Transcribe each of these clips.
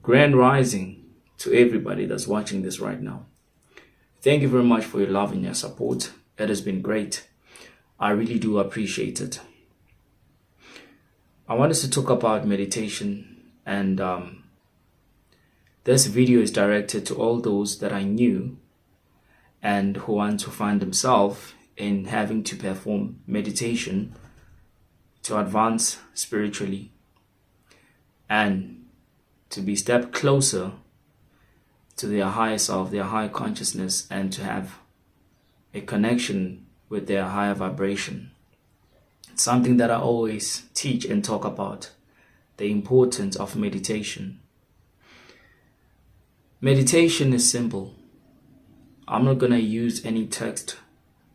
Grand rising to everybody that's watching this right now. Thank you very much for your love and your support. It has been great. I really do appreciate it. I want us to talk about meditation, and this video is directed to all those that I knew and who want to find themselves in having to perform meditation to advance spiritually and to be step closer to their higher self, their higher consciousness, and to have a connection with their higher vibration. It's something that I always teach and talk about, the importance of meditation. Meditation is simple. I'm not going to use any text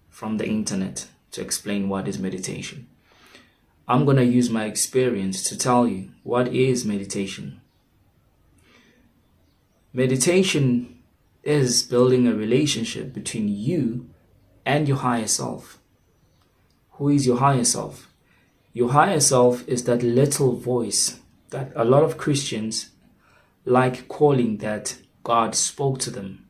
from the internet to explain what is meditation. I'm going to use my experience to tell you what is meditation. Meditation is building a relationship between you and your higher self. Who is your higher self? Your higher self is that little voice that a lot of Christians like calling that God spoke to them.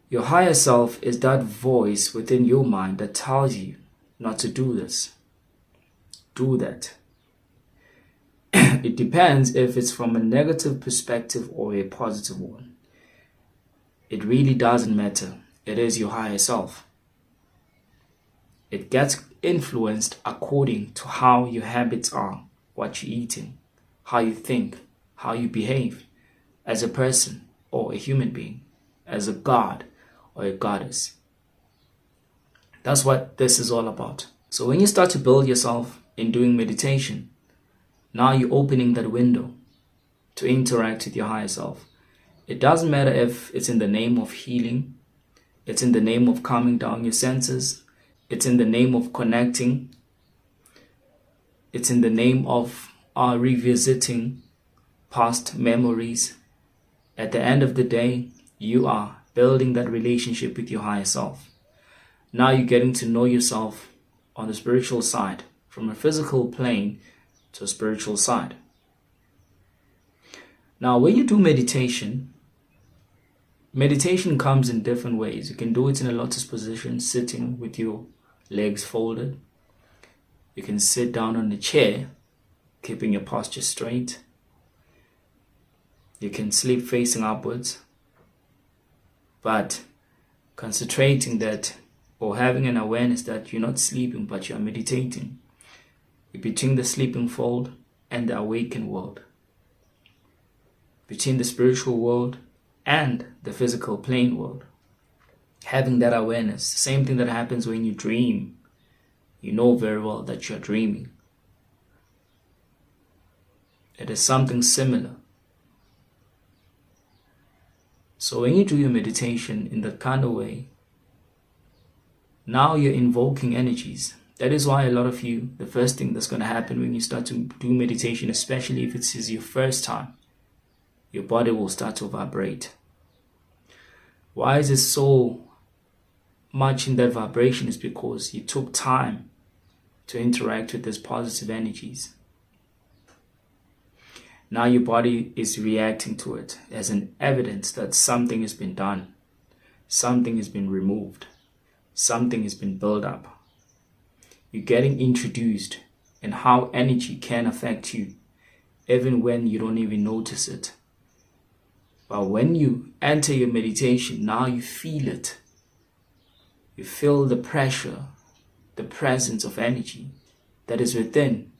Your higher self is that voice within your mind that tells you not to do this, do that. It depends if it's from a negative perspective or a positive one. It really doesn't matter. It is your higher self. It gets influenced according to how your habits are, what you're eating, how you think, how you behave as a person or a human being, as a god or a goddess. That's what this is all about. So when you start to build yourself in doing meditation, now you're opening that window to interact with your higher self. It doesn't matter if it's in the name of healing, it's in the name of calming down your senses, it's in the name of connecting, it's in the name of revisiting past memories. At the end of the day, you are building that relationship with your higher self. Now you're getting to know yourself on the spiritual side, from a physical plane to a spiritual side. Now, when you do meditation comes in different ways. You can do it in a lotus position, sitting with your legs folded. You can sit down on a chair, keeping your posture straight. You can sleep facing upwards, but concentrating that or having an awareness that you're not sleeping, but you're meditating. Between the sleeping fold and the awakened world, between the spiritual world and the physical plane world, having that awareness. Same thing that happens when you dream. You know very well that you're dreaming. It is something similar. So when you do your meditation in that kind of way, now you're invoking energies. That is why a lot of you, the first thing that's going to happen when you start to do meditation, especially if it is your first time, your body will start to vibrate. Why is it so much in that vibration? Is because you took time to interact with these positive energies. Now your body is reacting to it as an evidence that something has been done, something has been removed, something has been built up. You're getting introduced in how energy can affect you, even when you don't even notice it. But when you enter your meditation, now you feel it. You feel the pressure, the presence of energy that is within.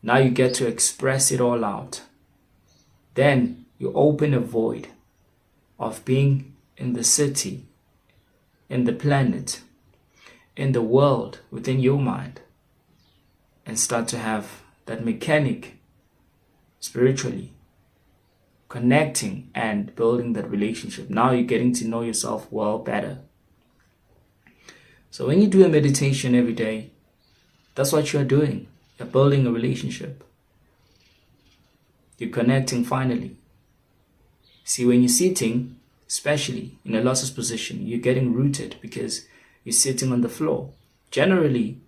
Now you get to express it all out. Then you open a void of being in the city, in the planet, in the world, within your mind, and start to have that mechanic spiritually connecting and building that relationship. Now you're getting to know yourself well better. So when you do a meditation every day, that's what you're doing. You're building a relationship. You're connecting finally. See, when you're sitting, especially in a lotus position, you're getting rooted because you're sitting on the floor. Generally,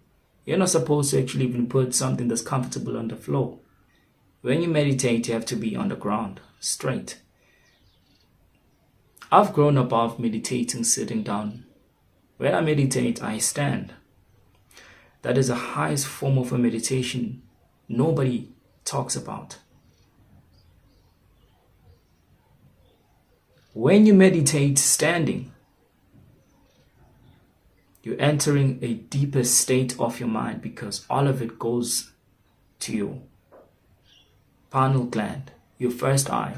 you're not supposed to actually even put something that's comfortable on the floor. When you meditate, you have to be on the ground, straight. I've grown up of meditating sitting down. When I meditate, I stand. That is the highest form of a meditation nobody talks about. When you meditate standing, you're entering a deeper state of your mind because all of it goes to your pineal gland, your first eye.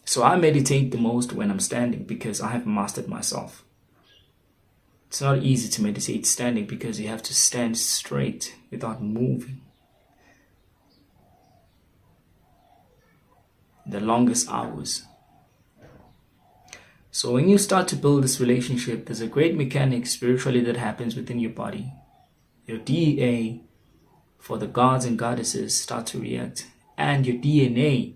So I meditate the most when I'm standing because I have mastered myself. It's not easy to meditate standing because you have to stand straight without moving. The longest hours. So when you start to build this relationship, there's a great mechanic spiritually that happens within your body. Your DEA for the gods and goddesses start to react, and your DNA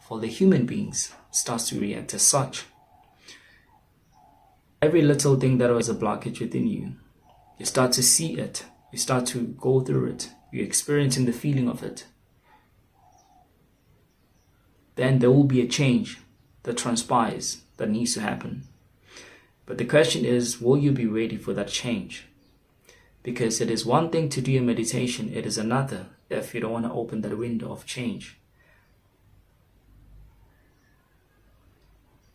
for the human beings starts to react as such. Every little thing that was a blockage within you, you start to see it, you start to go through it, you're experiencing the feeling of it. Then there will be a change that transpires that needs to happen. But the question is, will you be ready for that change? Because it is one thing to do a meditation, it is another if you don't want to open that window of change.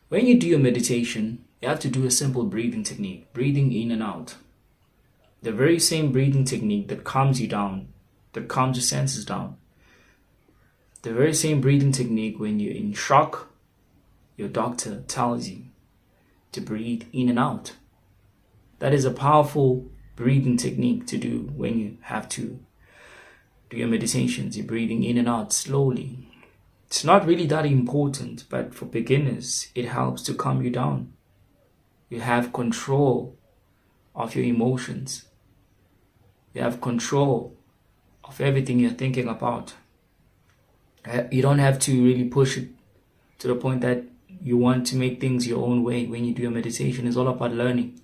When you do your meditation, you have to do a simple breathing technique, breathing in and out. The very same breathing technique that calms you down, that calms your senses down. The very same breathing technique when you're in shock, your doctor tells you to breathe in and out. That is a powerful breathing technique to do when you have to do your meditations. You're breathing in and out slowly. It's not really that important, but for beginners, it helps to calm you down. You have control of your emotions. You have control of everything you're thinking about. You don't have to really push it to the point that you want to make things your own way. When you do your meditation, it's all about learning.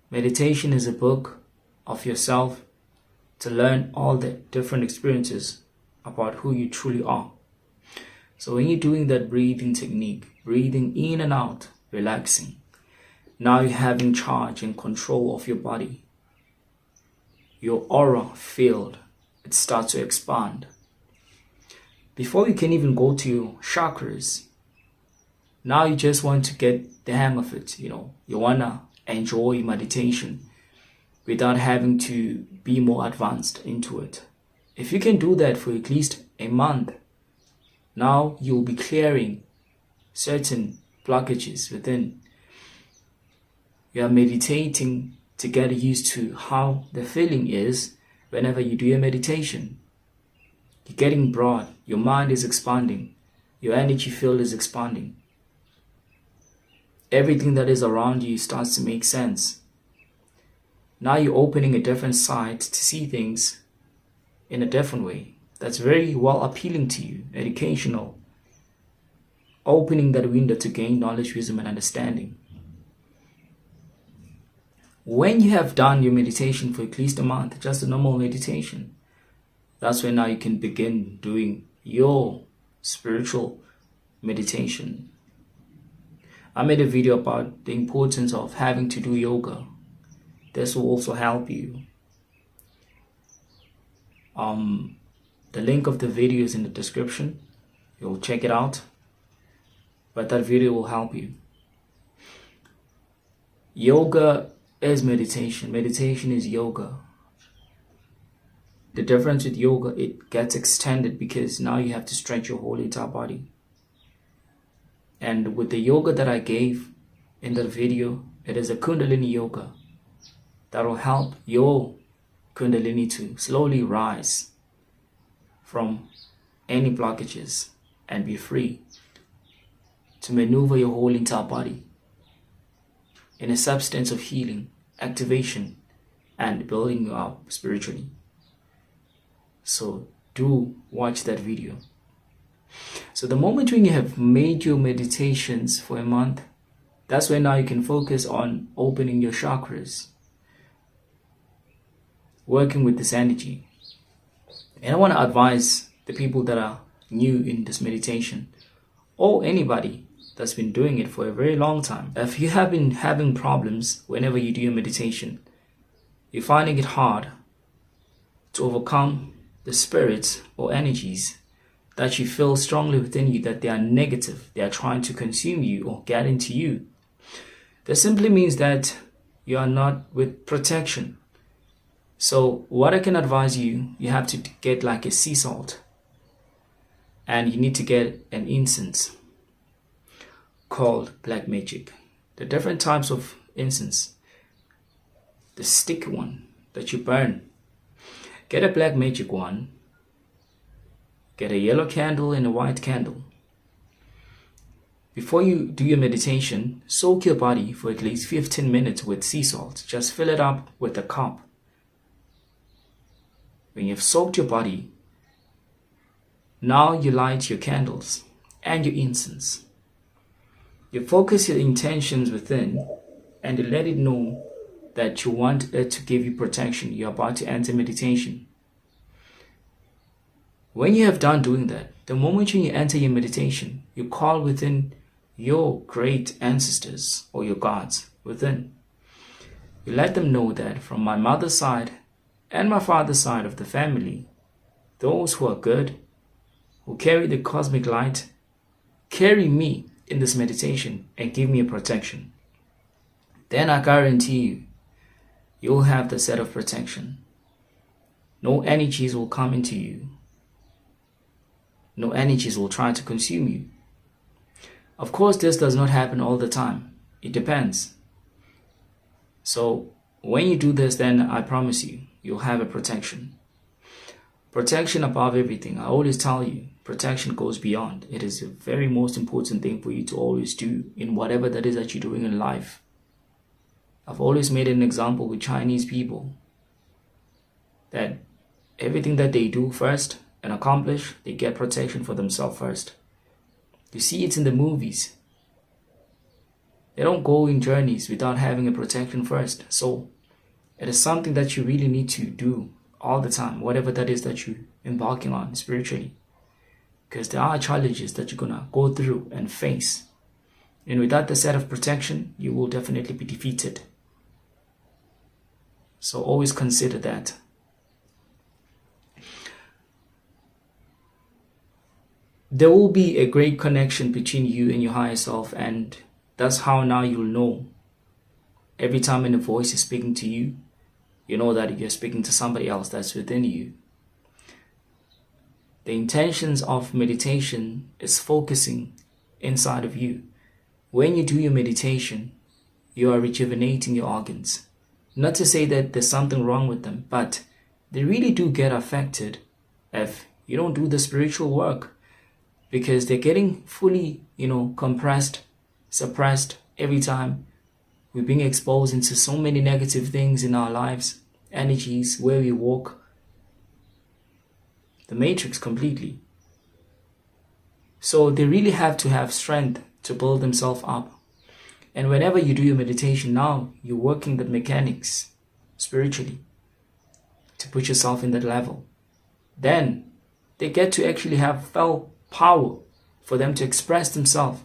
Meditation is a book of yourself to learn all the different experiences about who you truly are. So when you're doing that breathing technique, breathing in and out, relaxing, now you're having charge and control of your body. Your aura field, it starts to expand. Before you can even go to your chakras, now you just want to get the hang of it. You want to enjoy meditation without having to be more advanced into it. If you can do that for at least a month, now you'll be clearing certain blockages within. You are meditating to get used to how the feeling is whenever you do your meditation. You're getting broad, your mind is expanding, your energy field is expanding. Everything that is around you starts to make sense. Now you're opening a different side to see things in a different way. That's very well appealing to you, educational, opening that window to gain knowledge, wisdom, and understanding. When you have done your meditation for at least a month, just a normal meditation, that's when now you can begin doing your spiritual meditation. I made a video about the importance of having to do yoga. This will also help you. The link of the video is in the description. You'll check it out. But that video will help you. Yoga is meditation. Meditation is yoga. The difference with yoga, it gets extended because now you have to stretch your whole entire body. And with the yoga that I gave in that video, it is a Kundalini yoga that will help your Kundalini to slowly rise from any blockages and be free to maneuver your whole entire body in a substance of healing, activation, and building you up spiritually. So do watch that video. So the moment when you have made your meditations for a month, that's when now you can focus on opening your chakras. working with this energy. And I want to advise the people that are new in this meditation, or anybody that's been doing it for a very long time. If you have been having problems whenever you do your meditation, you're finding it hard to overcome the spirits or energies that you feel strongly within you that they are negative, they are trying to consume you or get into you. That simply means that you are not with protection. So what I can advise you, you have to get like a sea salt, and you need to get an incense called black magic. The different types of incense, the sticky one that you burn. Get a black magic one, get a yellow candle and a white candle. Before you do your meditation, soak your body for at least 15 minutes with sea salt. Just fill it up with a cup. When you've soaked your body, now you light your candles and your incense. You focus your intentions within and you let it know that you want it to give you protection. You're about to enter meditation. When you have done doing that, the moment you enter your meditation, you call within your great ancestors or your gods within. You let them know that from my mother's side and my father's side of the family, those who are good, who carry the cosmic light, carry me in this meditation and give me a protection. Then I guarantee you, you'll have the set of protection. No energies will come into you. No energies will try to consume you. Of course, this does not happen all the time. It depends. So when you do this, then I promise you, you'll have a protection. Protection above everything. I always tell you, protection goes beyond. It is the very most important thing for you to always do in whatever that is that you're doing in life. I've always made an example with Chinese people that everything that they do first and accomplish, they get protection for themselves first. You see it in the movies. They don't go in journeys without having a protection first. So it is something that you really need to do all the time, whatever that is that you're embarking on spiritually. Because there are challenges that you're going to go through and face. And without the set of protection, you will definitely be defeated. So always consider that. There will be a great connection between you and your higher self, and that's how now you'll know. Every time when a voice is speaking to you, you know that you're speaking to somebody else that's within you. The intentions of meditation is focusing inside of you. When you do your meditation, you are rejuvenating your organs. Not to say that there's something wrong with them, but they really do get affected if you don't do the spiritual work, because they're getting fully, compressed, suppressed every time we're being exposed into so many negative things in our lives, energies, where we walk, the matrix completely. So they really have to have strength to build themselves up. And whenever you do your meditation now, you're working the mechanics spiritually to put yourself in that level. Then they get to actually have felt power for them to express themselves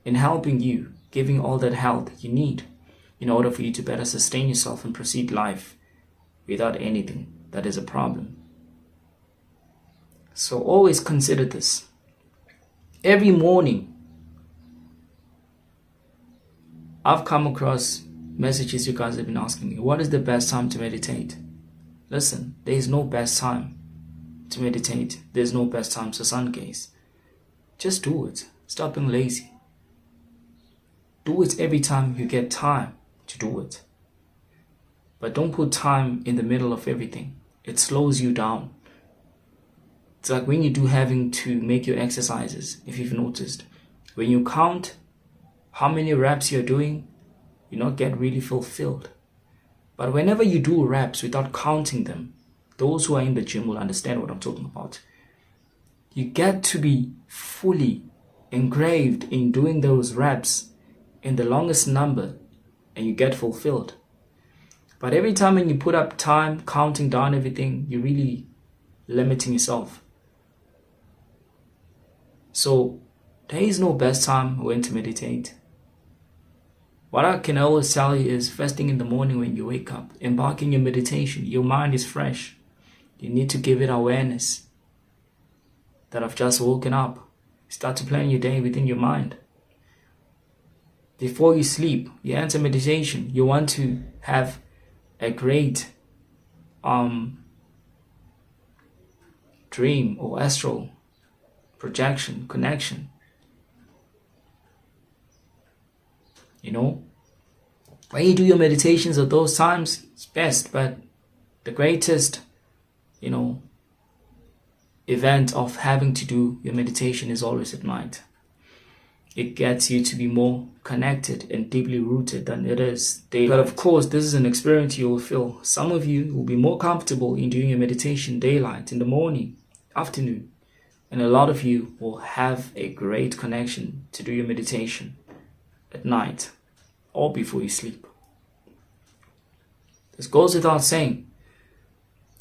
in helping you, giving all that health you need in order for you to better sustain yourself and proceed life without anything that is a problem. So always consider this. Every morning, I've come across messages you guys have been asking me, what is the best time to meditate? Listen, there is no best time to meditate. There's no best time to sun gaze. Just do it. Stop being lazy. Do it every time you get time to do it. But don't put time in the middle of everything. It slows you down. It's like when you do having to make your exercises, if you've noticed. When you count how many reps you're doing, you not get really fulfilled. But whenever you do reps without counting them, those who are in the gym will understand what I'm talking about. You get to be fully engraved in doing those reps in the longest number, and you get fulfilled. But every time when you put up time, counting down everything, you're really limiting yourself. So there is no best time when to meditate. What I can always tell you is first thing in the morning when you wake up, embarking your meditation, your mind is fresh. You need to give it awareness that I've just woken up. Start to plan your day within your mind. Before you sleep, you enter meditation. You want to have a great dream or astral projection, connection. You know, when you do your meditations at those times, it's best, but the greatest, event of having to do your meditation is always at night. It gets you to be more connected and deeply rooted than it is daylight. But of course, this is an experience you will feel. Some of you will be more comfortable in doing your meditation daylight, in the morning, afternoon. And a lot of you will have a great connection to do your meditation at night or before you sleep. This goes without saying.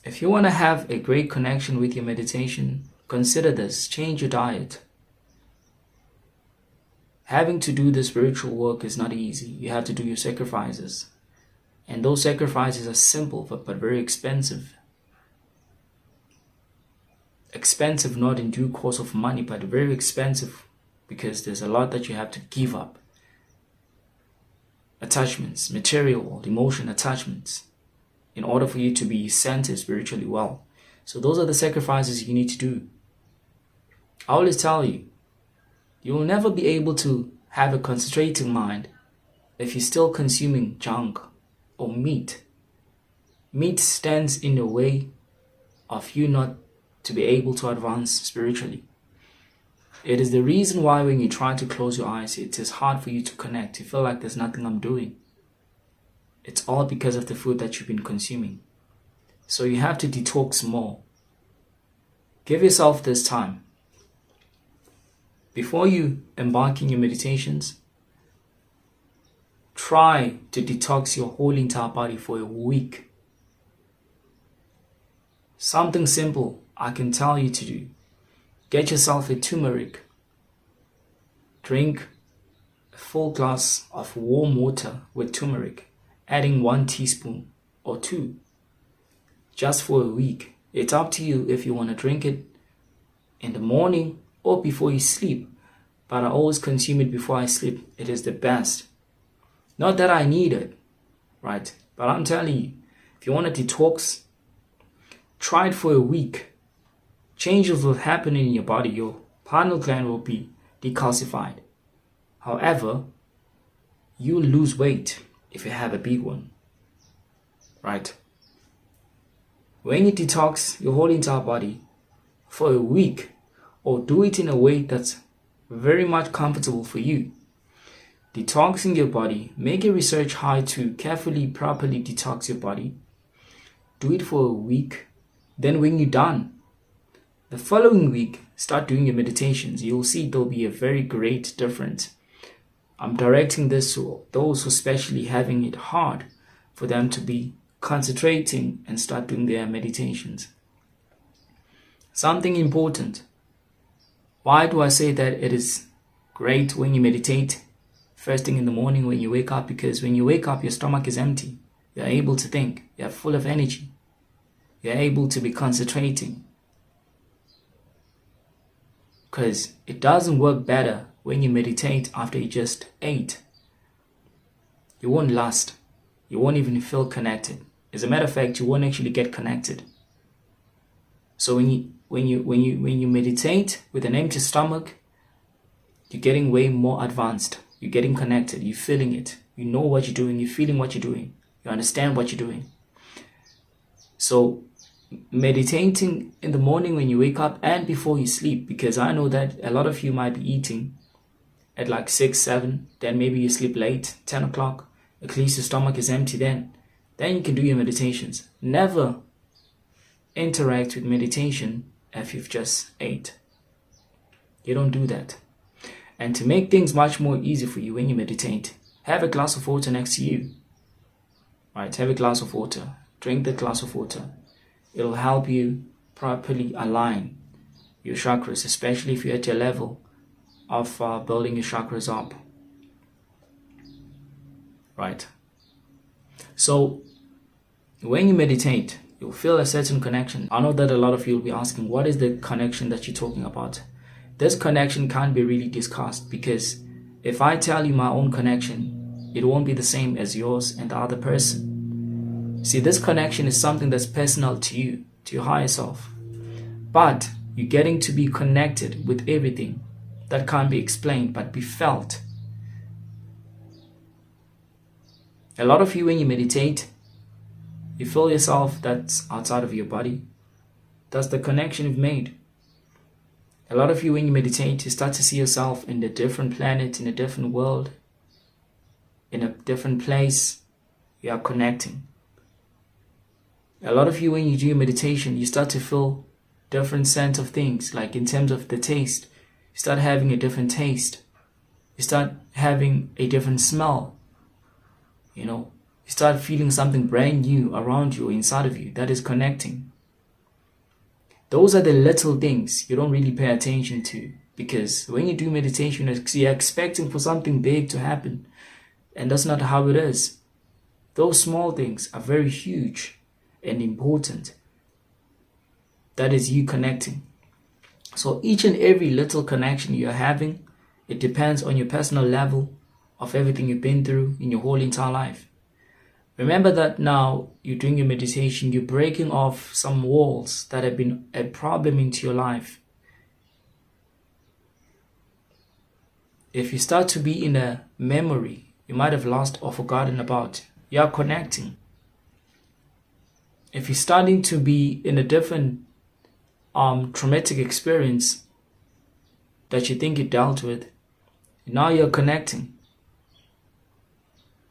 If you want to have a great connection with your meditation, consider this. Change your diet. Having to do the spiritual work is not easy. You have to do your sacrifices. And those sacrifices are simple but very expensive. Expensive not in due course of money, but very expensive because there's a lot that you have to give up. Attachments, material, emotion attachments, in order for you to be centered spiritually well. So those are the sacrifices you need to do. I always tell you, you will never be able to have a concentrating mind if you're still consuming junk or meat. Meat stands in the way of you not to be able to advance spiritually. It is the reason why when you try to close your eyes, it is hard for you to connect. You feel like there's nothing I'm doing. It's all because of the food that you've been consuming. So you have to detox more. Give yourself this time. Before you embark in your meditations, try to detox your whole entire body for a week. Something simple I can tell you to do. Get yourself a turmeric. Drink a full glass of warm water with turmeric, adding 1 teaspoon or 2, just for a week. It's up to you if you want to drink it in the morning or before you sleep, but I always consume it before I sleep. It is the best. Not that I need it, right? But I'm telling you, if you want to detox, try it for a week. Changes will happen in your body. Your pineal gland will be decalcified. However, you lose weight if you have a big one, right? When you detox your whole entire body for a week, or do it in a way that's very much comfortable for you. Detoxing your body, make a research how to carefully, properly detox your body. Do it for a week. Then when you're done, the following week, start doing your meditations. You'll see there'll be a very great difference. I'm directing this to those who especially having it hard for them to be concentrating and start doing their meditations. Something important. Why do I say that it is great when you meditate first thing in the morning when you wake up? Because when you wake up, your stomach is empty. You're able to think. You're full of energy. You're able to be concentrating. Because it doesn't work better when you meditate after you just ate. You won't last. You won't even feel connected. As a matter of fact, you won't actually get connected. So when you meditate with an empty stomach, you're getting way more advanced. You're getting connected. You're feeling it. You know what you're doing. You're feeling what you're doing. You understand what you're doing. So meditating in the morning when you wake up and before you sleep, because I know that a lot of you might be eating at like 6, 7, then maybe you sleep late, 10 o'clock, at least your stomach is empty then you can do your meditations. Never interact with meditation if you've just ate. You don't do that. And to make things much more easy for you when you meditate, have a glass of water next to you. right? Have a glass of water. Drink the glass of water. It'll help you properly align your chakras, especially if you're at your level of building your chakras up, right? So when you meditate, you'll feel a certain connection. I know that a lot of you will be asking, what is the connection that you're talking about? This connection can't be really discussed, because if I tell you my own connection, it won't be the same as yours and the other person. See, this connection is something that's personal to you, to your higher self. But you're getting to be connected with everything that can't be explained but be felt. A lot of you, when you meditate, you feel yourself that's outside of your body. That's the connection you've made. A lot of you, when you meditate, you start to see yourself in a different planet, in a different world, in a different place. You are connecting. A lot of you, when you do meditation, you start to feel different sense of things, like in terms of the taste. You start having a different taste. You start having a different smell. You start feeling something brand new around you, inside of you, that is connecting. Those are the little things you don't really pay attention to, because when you do meditation, you're expecting for something big to happen, and that's not how it is. Those small things are very huge and important. That is you connecting. So each and every little connection you're having, it depends on your personal level of everything you've been through in your whole entire life. Remember that now you're doing your meditation, you're breaking off some walls that have been a problem into your life. If you start to be in a memory you might have lost or forgotten about, you are connecting. If you're starting to be in a different traumatic experience that you think you dealt with, now you're connecting.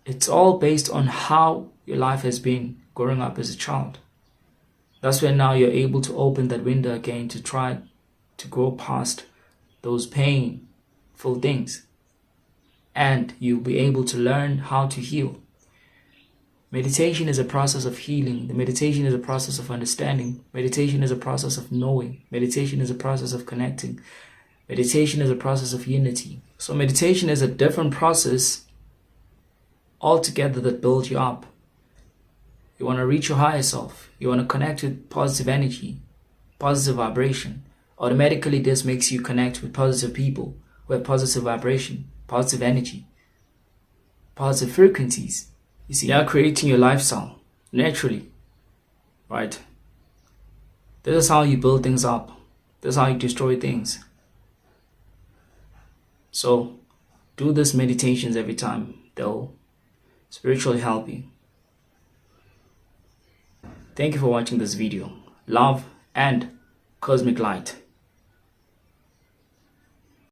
It's all based on how your life has been growing up as a child. That's when now you're able to open that window again to try to go past those painful things. And you'll be able to learn how to heal. Meditation is a process of healing. The meditation is a process of understanding. Meditation is a process of knowing. Meditation is a process of connecting. Meditation is a process of unity. So meditation is a different process altogether that builds you up. You want to reach your higher self. You want to connect with positive energy, positive vibration. Automatically this makes you connect with positive people who have positive vibration, positive energy, positive frequencies. You see, you're creating your lifestyle naturally, right? This is how you build things up. This is how you destroy things. So do these meditations every time. They'll spiritually help you. Thank you for watching this video. Love and cosmic light.